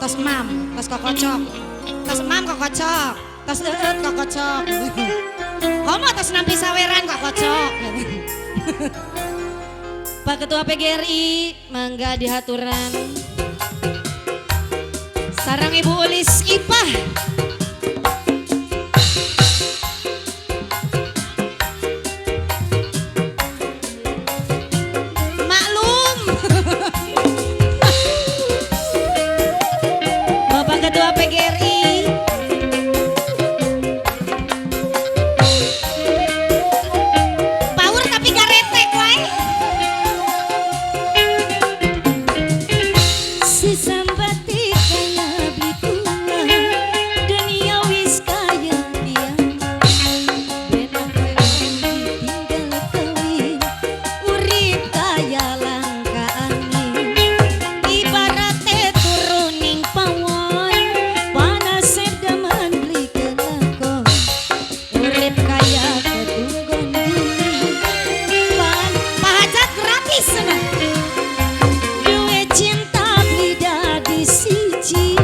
tos mam, tos kokocok, tos mam kokocok, tos kokocok. Kamu tos nampi saweran kokocok. Pak Ketua PGRI, mangga dihaturan. Sarang Ibu Ulis Ipah. Maklum. Bapak Ketua PGRI. Power tapi garetek wae. Sesambati kaya beli bunga, dunia wis kaya biang. Bena kowe ditinggal kawin, urip kaya langka angin. Ibarate turuning pawon, panas sedaman beli kelakon. Urip kaya ketunggon bumi, Pak Hajat gratis senang. duwe cinta beli dadi siji.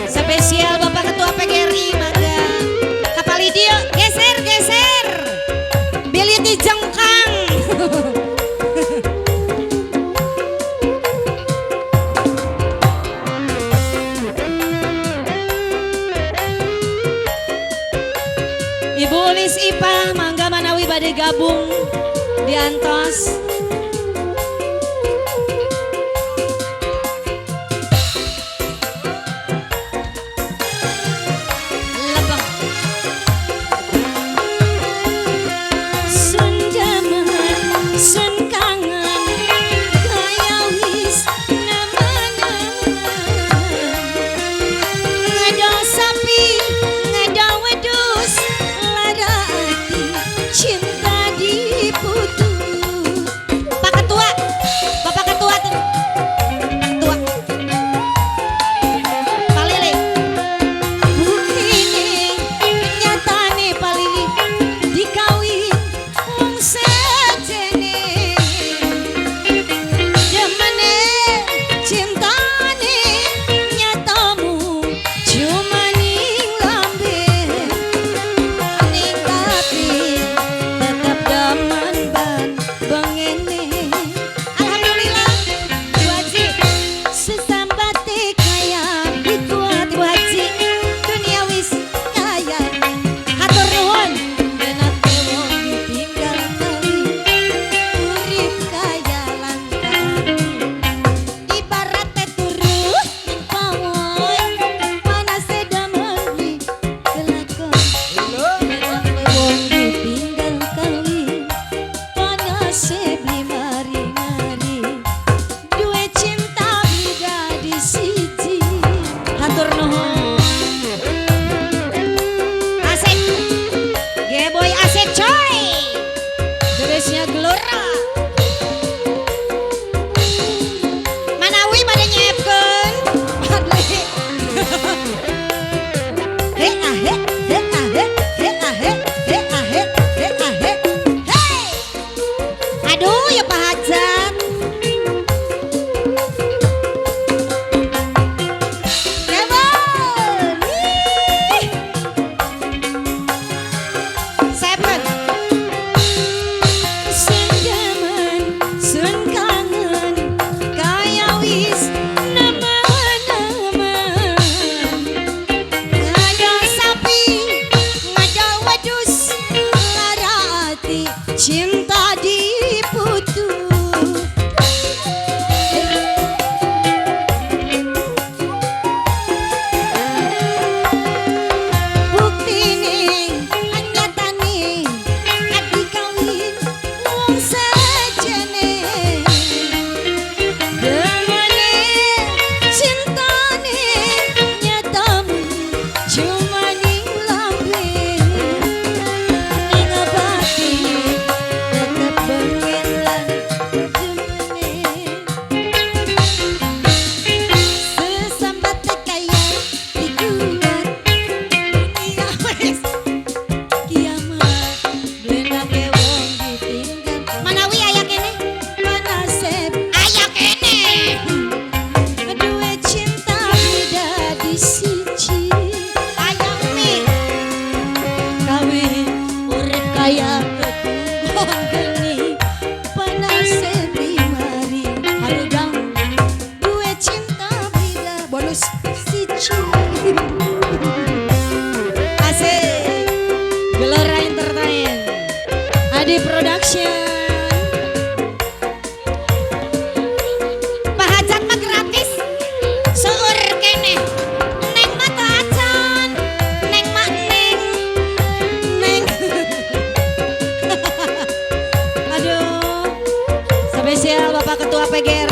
Spesial Bapak Ketua PGRI, mangga. Kapal idio geser geser. Billy dijengkang. Ibu Ulis Ipah, mangga manawi badai gabung diantos. Lebeng. Sun jaman, sun kangen, kaya wis nama-nama. Ngado sapi, Ngada wedus, lara hati, cinta diputus. PGR